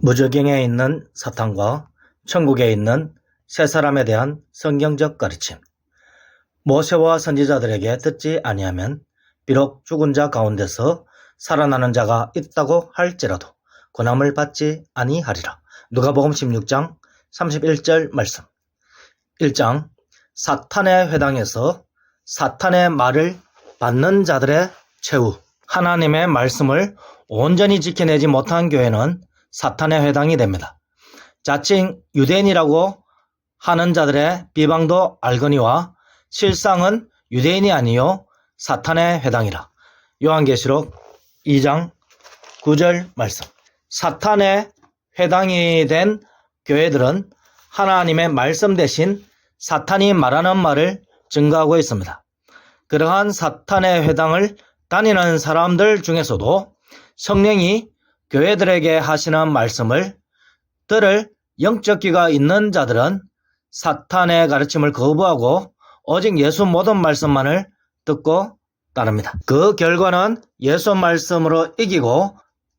무저갱에 있는 사탄과 천국에 있는 세 사람에 대한 성경적 가르침. 모세와 선지자들에게 듣지 아니하면 비록 죽은 자 가운데서 살아나는 자가 있다고 할지라도 고난을 받지 아니하리라. 누가복음 16장 31절 말씀. 1장 사탄의 회당에서 사탄의 말을 받는 자들의 최후. 하나님의 말씀을 온전히 지켜내지 못한 교회는 사탄의 회당이 됩니다. 자칭 유대인이라고 하는 자들의 비방도 알거니와 실상은 유대인이 아니요 사탄의 회당이라. 요한계시록 2장 9절 말씀. 사탄의 회당이 된 교회들은 하나님의 말씀 대신 사탄이 말하는 말을 증거하고 있습니다. 그러한 사탄의 회당을 다니는 사람들 중에서도 성령이 교회들에게 하시는 말씀을 들을 영적 귀가 있는 자들은 사탄의 가르침을 거부하고 오직 예수 모든 말씀만을 듣고 따릅니다. 그 결과는 예수 말씀으로 이기고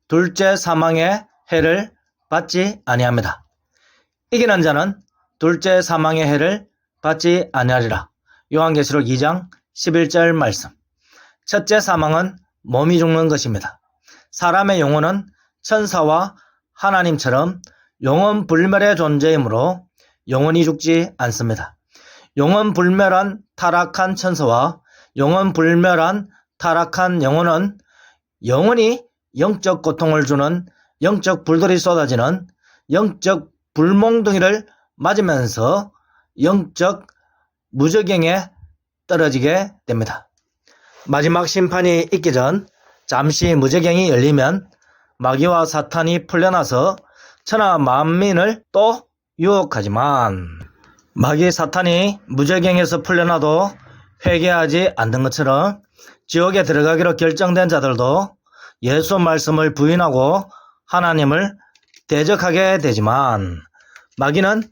둘째 사망의 해를 받지 아니합니다. 이기는 자는 둘째 사망의 해를 받지 아니하리라. 요한계시록 2장 11절 말씀. 첫째 사망은 몸이 죽는 것입니다. 사람의 영혼은 천사와 하나님처럼 영원 불멸의 존재이므로 영원히 죽지 않습니다. 영원 불멸한 타락한 천사와 영원 불멸한 타락한 영혼은 영원히 영적 고통을 주는 영적 불들이 쏟아지는 영적 불몽둥이를 맞으면서 영적 무저갱에 떨어지게 됩니다. 마지막 심판이 있기 전 잠시 무저갱이 열리면 마귀와 사탄이 풀려나서 천하 만민을 또 유혹하지만 마귀 사탄이 무저갱에서 풀려나도 회개하지 않는 것처럼 지옥에 들어가기로 결정된 자들도 예수 말씀을 부인하고 하나님을 대적하게 되지만 마귀는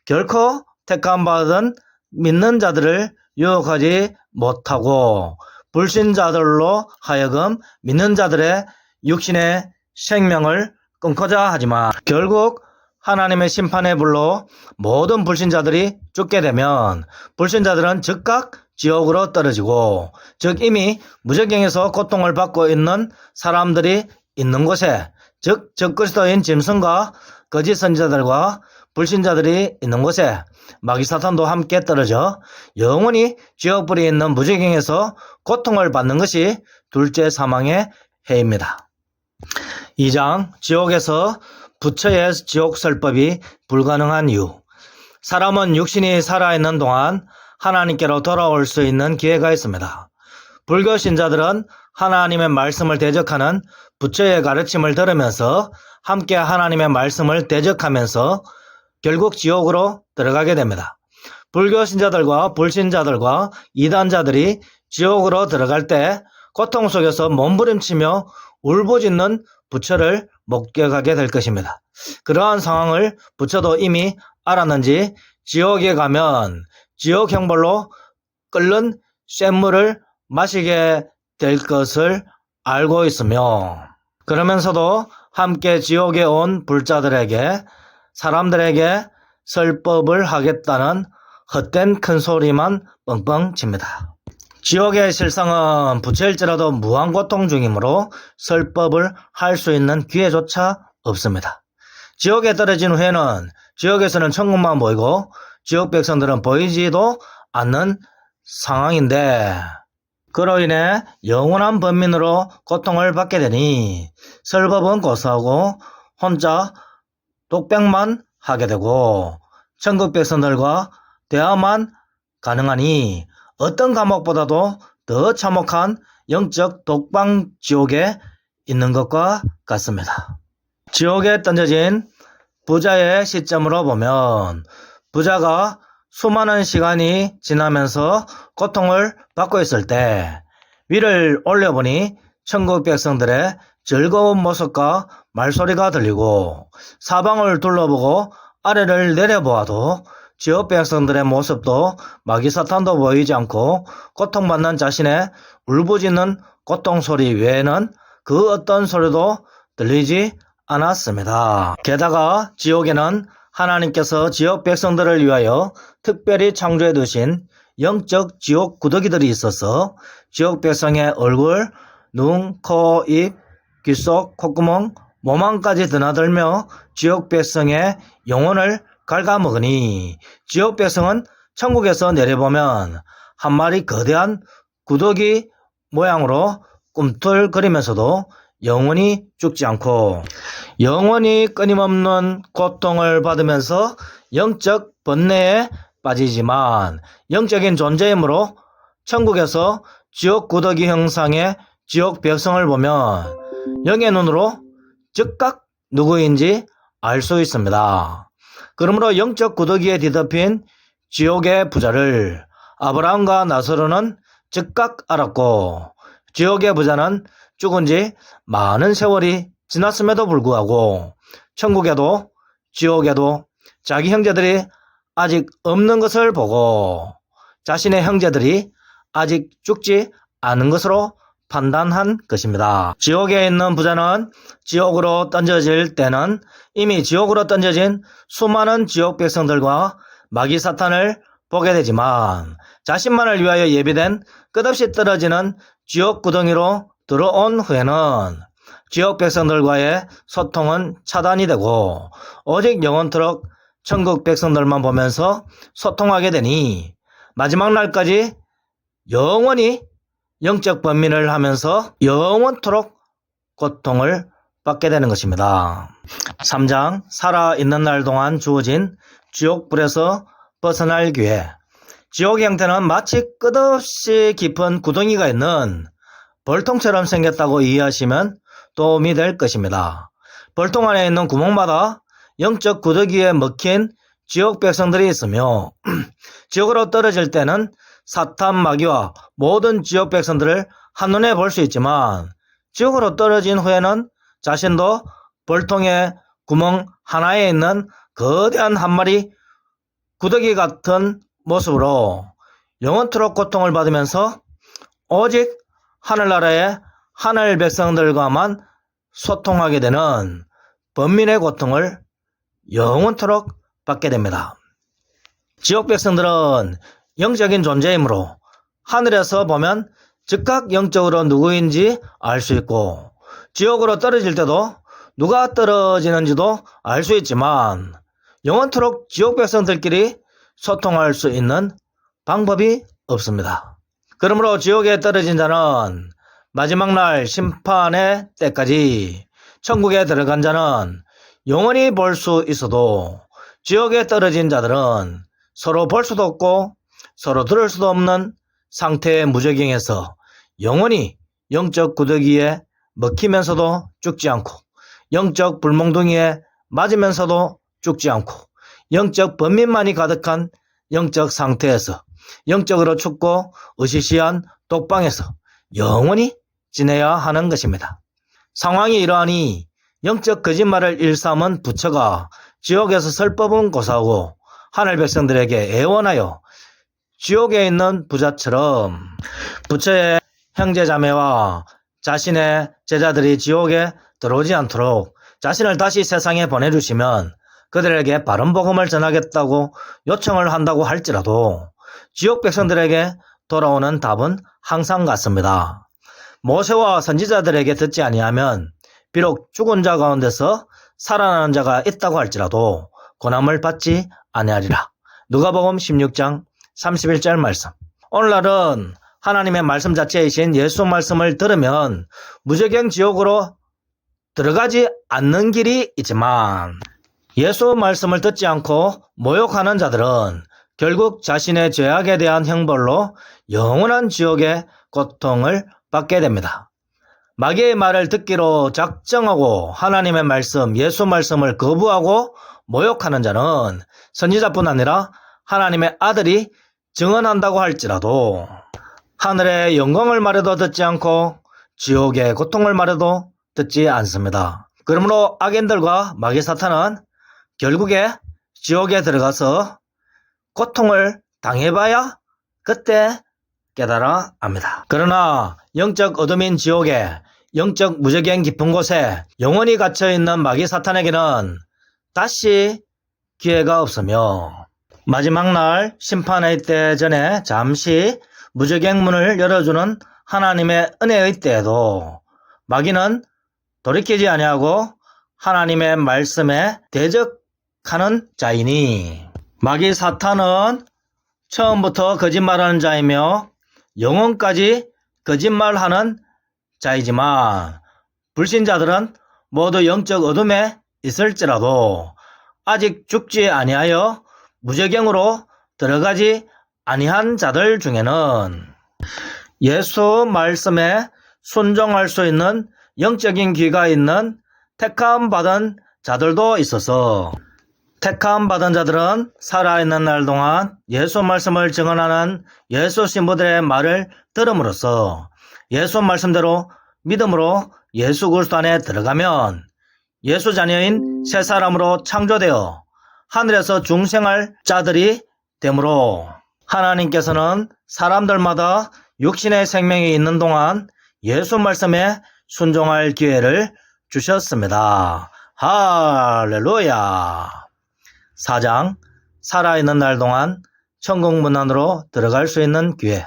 결코 택함받은 믿는 자들을 유혹하지 못하고 불신자들로 하여금 믿는 자들의 육신의 생명을 끊고자 하지만 결국 하나님의 심판의 불로 모든 불신자들이 죽게 되면 불신자들은 즉각 지옥으로 떨어지고 즉 이미 무저갱에서 고통을 받고 있는 사람들이 있는 곳에 즉 적그리스도인 짐승과 거짓 선지자들과 불신자들이 있는 곳에 마귀 사탄도 함께 떨어져 영원히 지옥불이 있는 무저갱에서 고통을 받는 것이 둘째 사망의 해입니다. 2장 지옥에서 부처의 지옥설법이 불가능한 이유. 사람은 육신이 살아있는 동안 하나님께로 돌아올 수 있는 기회가 있습니다. 불교 신자들은 하나님의 말씀을 대적하는 부처의 가르침을 들으면서 함께 하나님의 말씀을 대적하면서 결국 지옥으로 들어가게 됩니다. 불교 신자들과 불신자들과 이단자들이 지옥으로 들어갈 때 고통 속에서 몸부림치며 울부짖는 부처를 목격하게 될 것입니다. 그러한 상황을 부처도 이미 알았는지 지옥에 가면 지옥 형벌로 끓는 쇳물을 마시게 될 것을 알고 있으며 그러면서도 함께 지옥에 온 불자들에게 사람들에게 설법을 하겠다는 헛된 큰소리만 뻥뻥 칩니다. 지옥의 실상은 부처일지라도 무한고통 중이므로 설법을 할 수 있는 기회조차 없습니다. 지옥에 떨어진 후에는 지옥에서는 천국만 보이고 지옥 백성들은 보이지도 않는 상황인데 그로 인해 영원한 번민으로 고통을 받게 되니 설법은 고사하고 혼자 독백만 하게 되고 천국 백성들과 대화만 가능하니 어떤 감옥보다도 더 참혹한 영적 독방 지옥에 있는 것과 같습니다. 지옥에 던져진 부자의 시점으로 보면 부자가 수많은 시간이 지나면서 고통을 받고 있을 때 위를 올려보니 천국 백성들의 즐거운 모습과 말소리가 들리고 사방을 둘러보고 아래를 내려보아도 지옥 백성들의 모습도 마귀 사탄도 보이지 않고 고통받는 자신의 울부짖는 고통 소리 외에는 그 어떤 소리도 들리지 않았습니다. 게다가 지옥에는 하나님께서 지역 백성들을 위하여 특별히 창조해 두신 영적 지옥 구더기들이 있어서 지역 백성의 얼굴, 눈, 코, 입, 귀 속, 콧구멍, 몸 안까지 드나들며 지역 백성의 영혼을 갉아먹으니 지역 백성은 천국에서 내려보면 한 마리 거대한 구더기 모양으로 꿈틀거리면서도 영원히 죽지 않고 영원히 끊임없는 고통을 받으면서 영적 번뇌에 빠지지만 영적인 존재이므로 천국에서 지옥 구더기 형상의 지옥 백성을 보면 영의 눈으로 즉각 누구인지 알 수 있습니다. 그러므로 영적 구더기에 뒤덮인 지옥의 부자를 아브라함과 나사로는 즉각 알았고 지옥의 부자는 죽은 지 많은 세월이 지났음에도 불구하고 천국에도 지옥에도 자기 형제들이 아직 없는 것을 보고 자신의 형제들이 아직 죽지 않은 것으로 판단한 것입니다. 지옥에 있는 부자는 지옥으로 던져질 때는 이미 지옥으로 던져진 수많은 지옥 백성들과 마귀 사탄을 보게 되지만 자신만을 위하여 예비된 끝없이 떨어지는 지옥 구덩이로 들어온 후에는 지옥 백성들과의 소통은 차단이 되고 오직 영원토록 천국 백성들만 보면서 소통하게 되니 마지막 날까지 영원히 영적 번민을 하면서 영원토록 고통을 받게 되는 것입니다. 3장 살아있는 날 동안 주어진 지옥불에서 벗어날 기회. 지옥의 형태는 마치 끝없이 깊은 구덩이가 있는 벌통처럼 생겼다고 이해하시면 도움이 될 것입니다. 벌통 안에 있는 구멍마다 영적 구더기에 먹힌 지옥 백성들이 있으며 지옥으로 떨어질 때는 사탄 마귀와 모든 지옥 백성들을 한눈에 볼 수 있지만 지옥으로 떨어진 후에는 자신도 벌통의 구멍 하나에 있는 거대한 한 마리 구더기 같은 모습으로 영원토록 고통을 받으면서 오직 하늘나라의 하늘 백성들과만 소통하게 되는 번민의 고통을 영원토록 받게 됩니다. 지옥 백성들은 영적인 존재이므로 하늘에서 보면 즉각 영적으로 누구인지 알 수 있고 지옥으로 떨어질 때도 누가 떨어지는지도 알 수 있지만 영원토록 지옥 백성들끼리 소통할 수 있는 방법이 없습니다. 그러므로 지옥에 떨어진 자는 마지막 날 심판의 때까지 천국에 들어간 자는 영원히 볼 수 있어도 지옥에 떨어진 자들은 서로 볼 수도 없고 서로 들을 수도 없는 상태의 무적행에서 영원히 영적 구더기에 먹히면서도 죽지 않고 영적 불몽둥이에 맞으면서도 죽지 않고 영적 번민만이 가득한 영적 상태에서 영적으로 춥고 으시시한 독방에서 영원히 지내야 하는 것입니다. 상황이 이러하니 영적 거짓말을 일삼은 부처가 지옥에서 설법은 고사하고 하늘 백성들에게 애원하여 지옥에 있는 부자처럼 부처의 형제자매와 자신의 제자들이 지옥에 들어오지 않도록 자신을 다시 세상에 보내주시면 그들에게 바른 복음을 전하겠다고 요청을 한다고 할지라도 지옥 백성들에게 돌아오는 답은 항상 같습니다. 모세와 선지자들에게 듣지 아니하면 비록 죽은 자 가운데서 살아나는 자가 있다고 할지라도 고난을 받지 아니하리라. 누가복음 16장 31절 말씀. 오늘날은 하나님의 말씀 자체이신 예수 말씀을 들으면 무적행 지옥으로 들어가지 않는 길이 있지만 예수 말씀을 듣지 않고 모욕하는 자들은 결국 자신의 죄악에 대한 형벌로 영원한 지옥의 고통을 받게 됩니다. 마귀의 말을 듣기로 작정하고 하나님의 말씀, 예수 말씀을 거부하고 모욕하는 자는 선지자뿐 아니라 하나님의 아들이 증언한다고 할지라도 하늘의 영광을 말해도 듣지 않고 지옥의 고통을 말해도 듣지 않습니다. 그러므로 악인들과 마귀 사탄은 결국에 지옥에 들어가서 고통을 당해봐야 그때 깨달아 합니다. 그러나 영적 어둠인 지옥에 영적 무저갱 깊은 곳에 영원히 갇혀있는 마귀 사탄에게는 다시 기회가 없으며 마지막 날 심판의 때 전에 잠시 무저갱 문을 열어주는 하나님의 은혜의 때에도 마귀는 돌이키지 아니하고 하나님의 말씀에 대적하는 자이니 마귀 사탄은 처음부터 거짓말하는 자이며 영혼까지 거짓말하는 자이지만 불신자들은 모두 영적 어둠에 있을지라도 아직 죽지 아니하여 무저갱으로 들어가지 아니한 자들 중에는 예수 말씀에 순종할 수 있는 영적인 귀가 있는 택함 받은 자들도 있어서 택함 받은 자들은 살아있는 날 동안 예수 말씀을 증언하는 예수 신부들의 말을 들음으로써 예수 말씀대로 믿음으로 예수 그리스도 안에 들어가면 예수 자녀인 새 사람으로 창조되어 하늘에서 중생할 자들이 되므로 하나님께서는 사람들마다 육신의 생명이 있는 동안 예수 말씀에 순종할 기회를 주셨습니다. 할렐루야. 4장 살아있는 날 동안 천국 문 안으로 들어갈 수 있는 기회.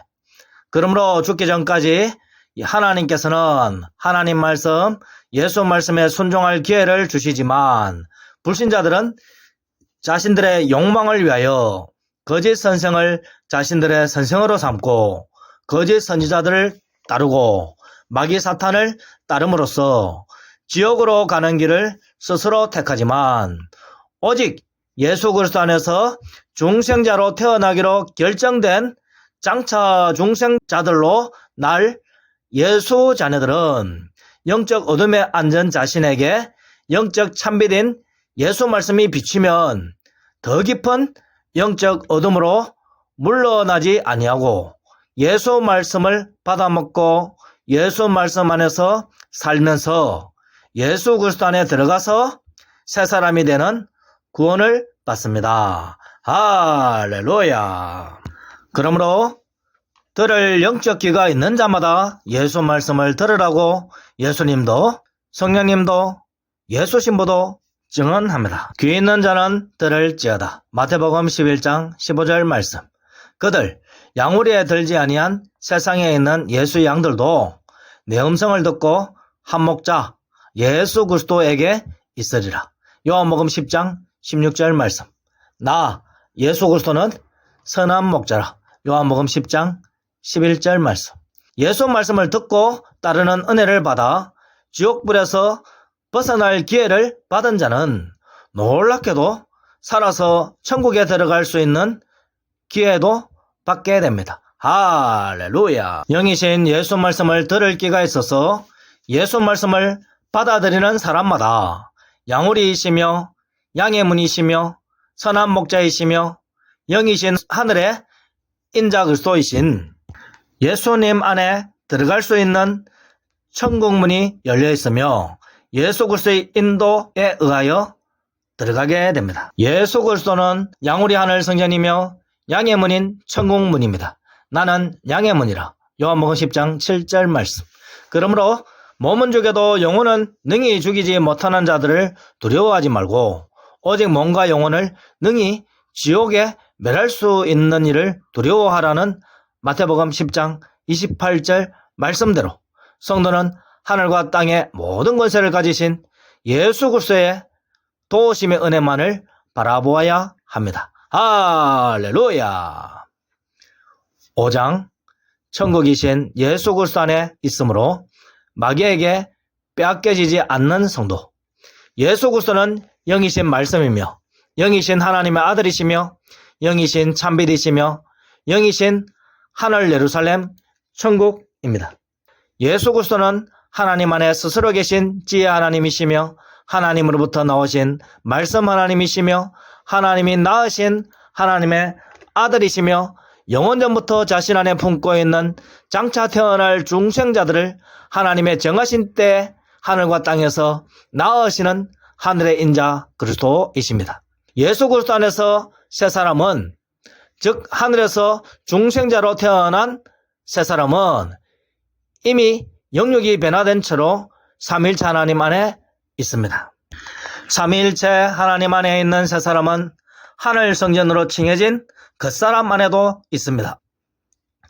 그러므로 죽기 전까지 하나님께서는 하나님 말씀, 예수 말씀에 순종할 기회를 주시지만 불신자들은 자신들의 욕망을 위하여 거짓 선생을 자신들의 선생으로 삼고 거짓 선지자들을 따르고 마귀 사탄을 따름으로써 지옥으로 가는 길을 스스로 택하지만 오직 예수 그리스도 안에서 중생자로 태어나기로 결정된 장차 중생자들로 날 예수 자녀들은 영적 어둠에 앉은 자신에게 영적 참빛인 예수 말씀이 비치면 더 깊은 영적 어둠으로 물러나지 아니하고 예수 말씀을 받아먹고 예수 말씀 안에서 살면서 예수 그리스도 안에 들어가서 새 사람이 되는 구원을 받습니다. 할렐루야. 그러므로 들을 영적 귀가 있는 자마다 예수 말씀을 들으라고 예수님도 성령님도 예수 신부도 증언합니다. 귀 있는 자는 들을지어다. 마태복음 11장 15절 말씀. 그들 양우리에 들지 아니한 세상에 있는 예수 양들도 내 음성을 듣고 한 목자 예수 그리스도에게 있으리라. 요한복음 10장 16절 말씀. 나 예수 그리스도는 선한 목자라. 요한복음 10장 11절 말씀. 예수 말씀을 듣고 따르는 은혜를 받아 지옥불에서 벗어날 기회를 받은 자는 놀랍게도 살아서 천국에 들어갈 수 있는 기회도 받게 됩니다. 할렐루야. 영이신 예수 말씀을 들을 기가 있어서 예수 말씀을 받아들이는 사람마다 양우리이시며 양의 문이시며 선한 목자이시며 영이신 하늘의 인자 그리스도이신 예수님 안에 들어갈 수 있는 천국 문이 열려 있으며 예수 그리스도의 인도에 의하여 들어가게 됩니다. 예수 그리스도는 양우리 하늘 성전이며 양의 문인 천국 문입니다. 나는 양의 문이라. 요한복음 10장 7절 말씀. 그러므로 몸은 죽여도 영혼은 능히 죽이지 못하는 자들을 두려워하지 말고 오직 몸과 영혼을 능히 지옥에 멸할 수 있는 일을 두려워하라는 마태복음 10장 28절 말씀대로 성도는 하늘과 땅의 모든 권세를 가지신 예수 그리스도의 도우심의 은혜만을 바라보아야 합니다. 할렐루야. 5장 천국이신 예수 그리스도 안에 있으므로 마귀에게 빼앗겨지지 않는 성도. 예수 그리스도는 영이신 말씀이며 영이신 하나님의 아들이시며 영이신 참빛이시며 영이신 하늘 예루살렘 천국입니다. 예수 그리스도는 하나님 안에 스스로 계신 지혜 하나님이시며 하나님으로부터 나오신 말씀 하나님이시며 하나님이 낳으신 하나님의 아들이시며 영원전부터 자신 안에 품고 있는 장차 태어날 중생자들을 하나님의 정하신 때 하늘과 땅에서 낳으시는 하늘의 인자 그리스도이십니다. 예수 그리스도 안에서 새 사람은 즉 하늘에서 중생자로 태어난 새 사람은 이미 영육이 변화된 채로 삼위일체 하나님 안에 있습니다. 삼위일체 하나님 안에 있는 세 사람은 하늘 성전으로 칭해진 그 사람 안에도 있습니다.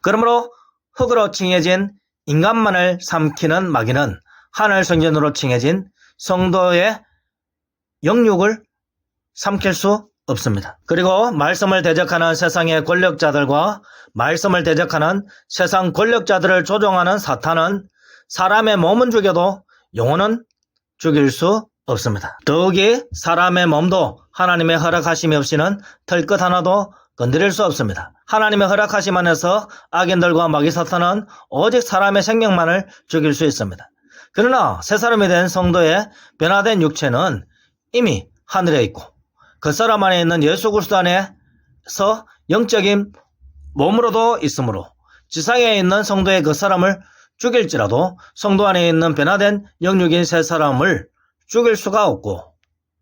그러므로 흙으로 칭해진 인간만을 삼키는 마귀는 하늘 성전으로 칭해진 성도의 영육을 삼킬 수 없습니다. 그리고 말씀을 대적하는 세상의 권력자들과 말씀을 대적하는 세상 권력자들을 조종하는 사탄은 사람의 몸은 죽여도 영혼은 죽일 수 없습니다. 더욱이 사람의 몸도 하나님의 허락하심이 없이는 털끝 하나도 건드릴 수 없습니다. 하나님의 허락하심 안에서 악인들과 마귀 사탄은 오직 사람의 생명만을 죽일 수 있습니다. 그러나 새 사람이 된 성도의 변화된 육체는 이미 하늘에 있고 그 사람 안에 있는 예수 그리스도 안에서 영적인 몸으로도 있으므로 지상에 있는 성도의 그 사람을 죽일지라도 성도 안에 있는 변화된 영육인 새 사람을 죽일 수가 없고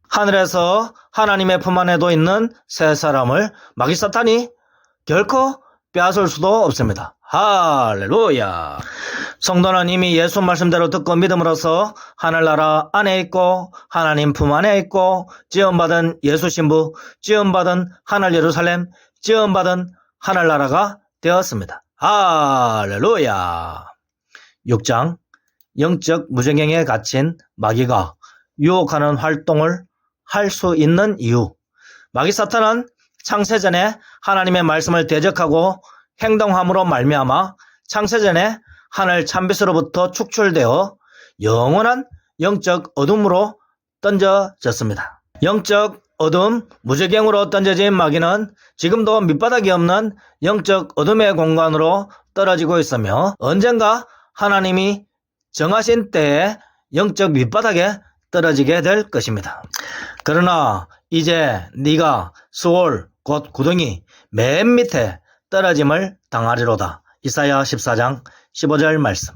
하늘에서 하나님의 품 안에도 있는 새 사람을 마귀 사탄이 결코 빼앗을 수도 없습니다. 할렐루야. 성도는 이미 예수 말씀대로 듣고 믿음으로써 하늘나라 안에 있고 하나님 품 안에 있고 지음받은 예수 신부, 지음받은 하늘 예루살렘, 지음받은 하늘나라가 되었습니다. 할렐루야. 6장 영적 무정행에 갇힌 마귀가 유혹하는 활동을 할 수 있는 이유. 마귀 사탄은 창세전에 하나님의 말씀을 대적하고 행동함으로 말미암아 창세전에 하늘 참빛으로부터 축출되어 영원한 영적 어둠으로 던져졌습니다. 영적 어둠 무저갱으로 던져진 마귀는 지금도 밑바닥이 없는 영적 어둠의 공간으로 떨어지고 있으며 언젠가 하나님이 정하신 때에 영적 밑바닥에 떨어지게 될 것입니다. 그러나 이제 네가 수월 곧 구덩이 맨 밑에 떨어짐을 당하리로다. 이사야 14장 15절 말씀.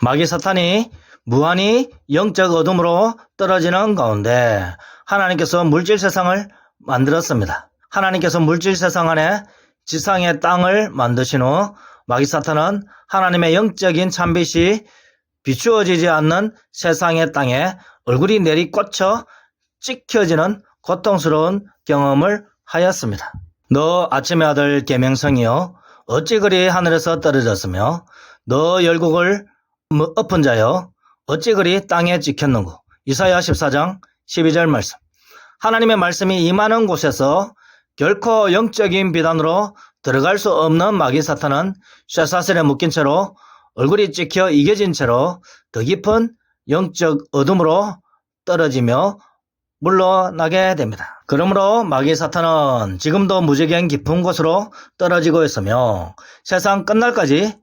마귀 사탄이 무한히 영적 어둠으로 떨어지는 가운데 하나님께서 물질 세상을 만들었습니다. 하나님께서 물질 세상 안에 지상의 땅을 만드신 후 마귀 사탄은 하나님의 영적인 참빛이 비추어지지 않는 세상의 땅에 얼굴이 내리꽂혀 찍혀지는 고통스러운 경험을 하였습니다. 너 아침의 아들 계명성이여 어찌 그리 하늘에서 떨어졌으며 너 열국을 엎은 자여 어찌 그리 땅에 찍혔는고. 이사야 14장 12절 말씀. 하나님의 말씀이 임하는 곳에서 결코 영적인 비단으로 들어갈 수 없는 마귀 사탄은 쇠사슬에 묶인 채로 얼굴이 찍혀 이겨진 채로 더 깊은 영적 어둠으로 떨어지며 물러나게 됩니다. 그러므로 마귀 사탄은 지금도 무지개 깊은 곳으로 떨어지고 있으며 세상 끝날까지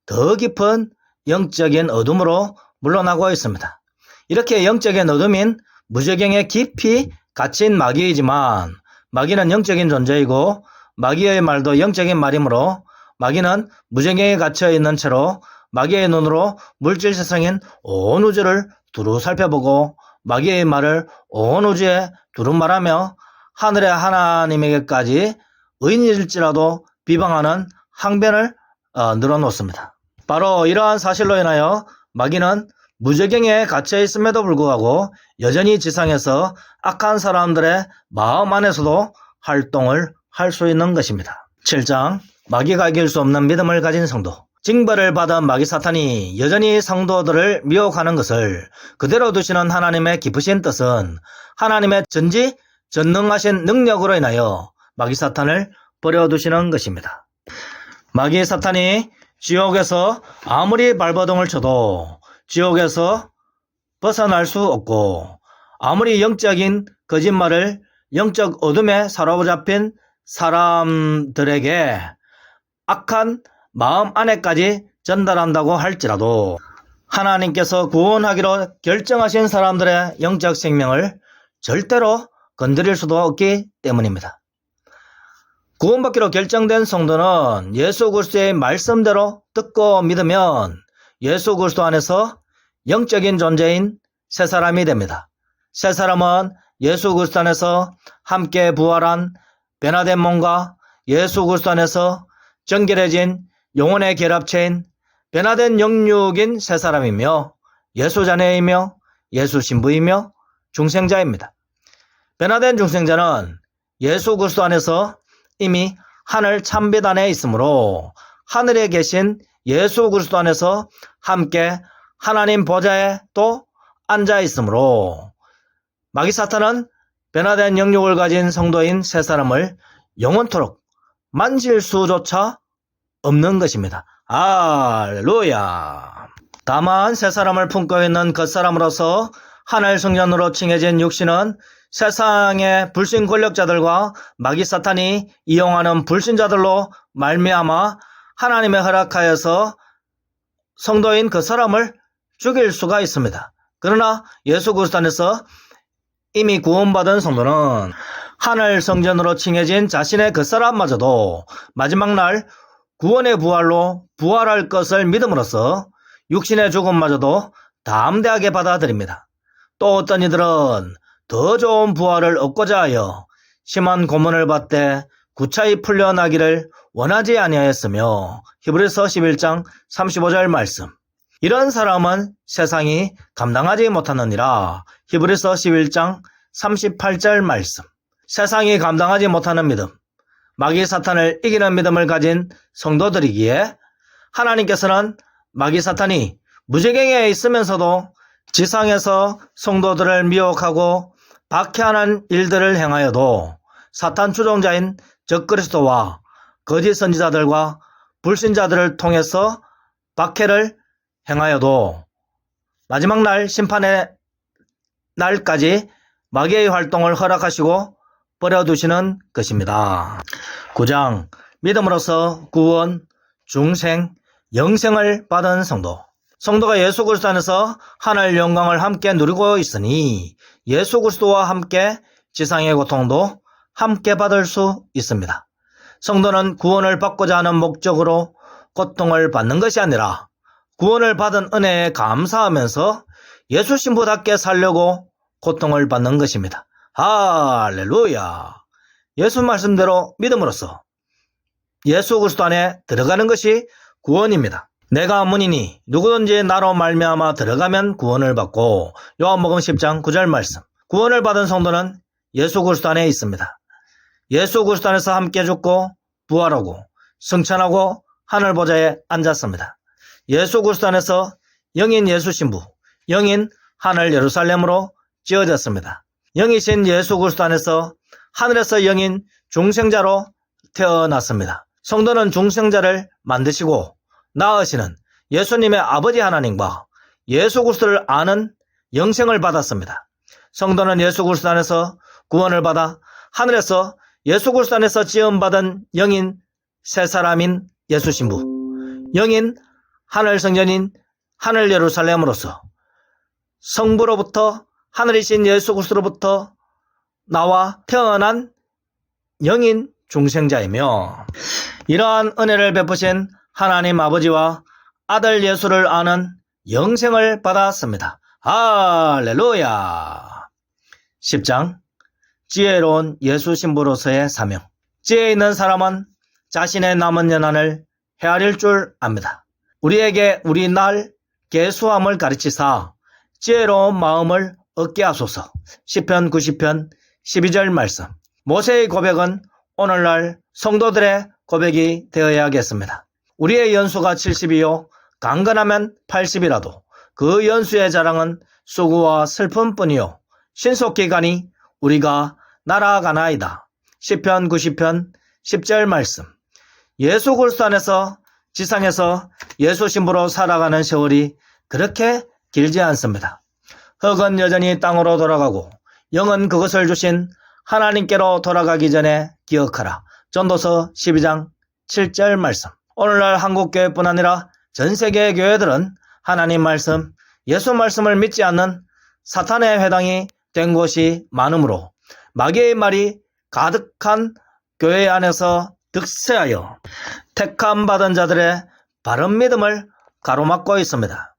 더 깊은 영적인 어둠으로 물러나고 있습니다. 이렇게 영적인 어둠인 무저갱에 깊이 갇힌 마귀이지만 마귀는 영적인 존재이고 마귀의 말도 영적인 말이므로 마귀는 무저갱에 갇혀 있는 채로 마귀의 눈으로 물질 세상인 온 우주를 두루 살펴보고 마귀의 말을 온 우주에 두루 말하며 하늘의 하나님에게까지 의인일지라도 비방하는 항변을 늘어놓습니다. 바로 이러한 사실로 인하여 마귀는 무저갱에 갇혀 있음에도 불구하고 여전히 지상에서 악한 사람들의 마음 안에서도 활동을 할 수 있는 것입니다. 7장 마귀가 이길 수 없는 믿음을 가진 성도. 징벌을 받은 마귀 사탄이 여전히 성도들을 미혹하는 것을 그대로 두시는 하나님의 깊으신 뜻은 하나님의 전지전능하신 능력으로 인하여 마귀 사탄을 버려두시는 것입니다. 마귀 사탄이 지옥에서 아무리 발버둥을 쳐도 지옥에서 벗어날 수 없고 아무리 영적인 거짓말을 영적 어둠에 사로잡힌 사람들에게 악한 마음 안에까지 전달한다고 할지라도 하나님께서 구원하기로 결정하신 사람들의 영적 생명을 절대로 건드릴 수도 없기 때문입니다. 구원받기로 결정된 성도는 예수 그리스도의 말씀대로 듣고 믿으면 예수 그리스도 안에서 영적인 존재인 새 사람이 됩니다. 새 사람은 예수 그리스도 안에서 함께 부활한 변화된 몸과 예수 그리스도 안에서 정결해진 영혼의 결합체인 변화된 영육인 세 사람이며 예수 자녀이며 예수 신부이며 중생자입니다. 변화된 중생자는 예수 그리스도 안에서 이미 하늘 참빛 안에 있으므로 하늘에 계신 예수 그리스도 안에서 함께 하나님 보좌에 또 앉아 있으므로 마귀 사탄은 변화된 영육을 가진 성도인 세 사람을 영원토록 만질 수조차 없는 것입니다. 할렐루야. 다만 세 사람을 품고 있는 겉사람으로서 하늘 성전으로 칭해진 육신은 세상의 불신 권력자들과 마귀 사탄이 이용하는 불신자들로 말미암아 하나님의 허락하여서 성도인 그 사람을 죽일 수가 있습니다. 그러나 예수 그리스도 안에서 이미 구원받은 성도는 하늘 성전으로 칭해진 자신의 그 사람마저도 마지막 날 구원의 부활로 부활할 것을 믿음으로써 육신의 죽음마저도 담대하게 받아들입니다. 또 어떤 이들은 더 좋은 부활을 얻고자 하여 심한 고문을 받되 구차히 풀려나기를 원하지 아니하였으며 히브리서 11장 35절 말씀. 이런 사람은 세상이 감당하지 못하느니라. 히브리서 11장 38절 말씀. 세상이 감당하지 못하는 믿음, 마귀 사탄을 이기는 믿음을 가진 성도들이기에 하나님께서는 마귀 사탄이 무지경에 있으면서도 지상에서 성도들을 미혹하고 박해하는 일들을 행하여도 사탄 추종자인 적그리스도와 거짓 선지자들과 불신자들을 통해서 박해를 행하여도 마지막 날 심판의 날까지 마귀의 활동을 허락하시고 버려두시는 것입니다. 9장 믿음으로써 구원, 중생, 영생을 받은 성도. 성도가 예수 그리스도 안에서 하늘 영광을 함께 누리고 있으니 예수 그리스도와 함께 지상의 고통도 함께 받을 수 있습니다. 성도는 구원을 받고자 하는 목적으로 고통을 받는 것이 아니라 구원을 받은 은혜에 감사하면서 예수 신부답게 살려고 고통을 받는 것입니다. 할렐루야. 예수 말씀대로 믿음으로써 예수 그리스도 안에 들어가는 것이 구원입니다. 내가 문이니 누구든지 나로 말미암아 들어가면 구원을 받고 요한복음 10장 9절 말씀. 구원을 받은 성도는 예수 그리스도 안에 있습니다. 예수 그리스도 안에서 함께 죽고 부활하고 승천하고 하늘 보좌에 앉았습니다. 예수 그리스도 안에서 영인 예수 신부, 영인 하늘 예루살렘으로 지어졌습니다. 영이신 예수 그리스도 안에서 하늘에서 영인 중생자로 태어났습니다. 성도는 중생자를 만드시고 낳으시는 예수님의 아버지 하나님과 예수 그리스도를 아는 영생을 받았습니다. 성도는 예수 그리스도 안에서 구원을 받아 하늘에서 예수 그리스도 안에서 지음받은 영인 새 사람인 예수 신부, 영인 하늘 성전인 하늘 예루살렘으로서 성부로부터 하늘이신 예수 그리스도로부터 나와 태어난 영인 중생자이며 이러한 은혜를 베푸신 하나님 아버지와 아들 예수를 아는 영생을 받았습니다. 할렐루야. 10장 지혜로운 예수 신부로서의 사명. 지혜 있는 사람은 자신의 남은 연한을 헤아릴 줄 압니다. 우리에게 우리 날 계수함을 가르치사 지혜로운 마음을 얻게 하소서. 시편 90편 12절 말씀. 모세의 고백은 오늘날 성도들의 고백이 되어야겠습니다. 우리의 연수가 70이요 강건하면 80이라도 그 연수의 자랑은 수고와 슬픔뿐이요 신속히 가니 우리가 날아가나이다. 시편 90편 10절 말씀. 예수 그리스도 안에서 지상에서 예수 신부로 살아가는 세월이 그렇게 길지 않습니다. 흙은 여전히 땅으로 돌아가고 영은 그것을 주신 하나님께로 돌아가기 전에 기억하라. 전도서 12장 7절 말씀. 오늘날 한국교회뿐 아니라 전세계 교회들은 하나님 말씀, 예수 말씀을 믿지 않는 사탄의 회당이 된 곳이 많으므로 마귀의 말이 가득한 교회 안에서 득세하여 택함 받은 자들의 바른 믿음을 가로막고 있습니다.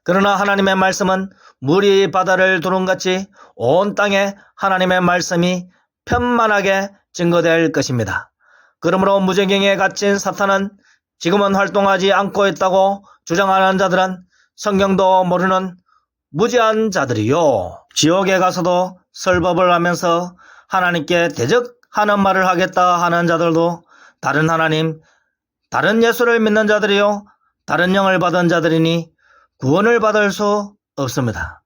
그러나 하나님의 말씀은 물이 바다를 두른같이 온 땅에 하나님의 말씀이 편만하게 증거될 것입니다. 그러므로 무지경에 갇힌 사탄은 지금은 활동하지 않고 있다고 주장하는 자들은 성경도 모르는 무지한 자들이요. 지옥에 가서도 설법을 하면서 하나님께 대적하는 말을 하겠다 하는 자들도 다른 하나님, 다른 예수를 믿는 자들이요, 다른 영을 받은 자들이니 구원을 받을 수 없습니다.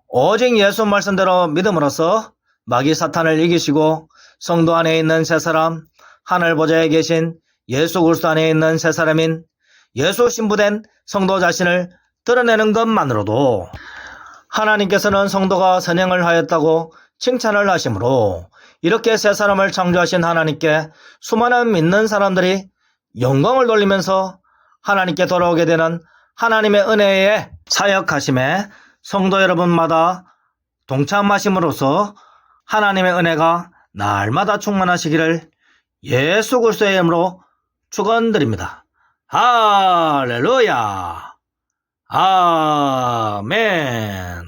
오직 예수 말씀대로 믿음으로써 마귀 사탄을 이기시고 성도 안에 있는 새 사람, 하늘 보좌에 계신 예수 그리스도 안에 있는 새 사람인 예수 신부된 성도 자신을 드러내는 것만으로도 하나님께서는 성도가 선행을 하였다고 칭찬을 하시므로 이렇게 새 사람을 창조하신 하나님께 수많은 믿는 사람들이 영광을 돌리면서 하나님께 돌아오게 되는 하나님의 은혜에 사역하심에 성도 여러분마다 동참하심으로써 하나님의 은혜가 날마다 충만하시기를 예수 그리스도의 이름으로 축원드립니다. 할렐루야. 아멘.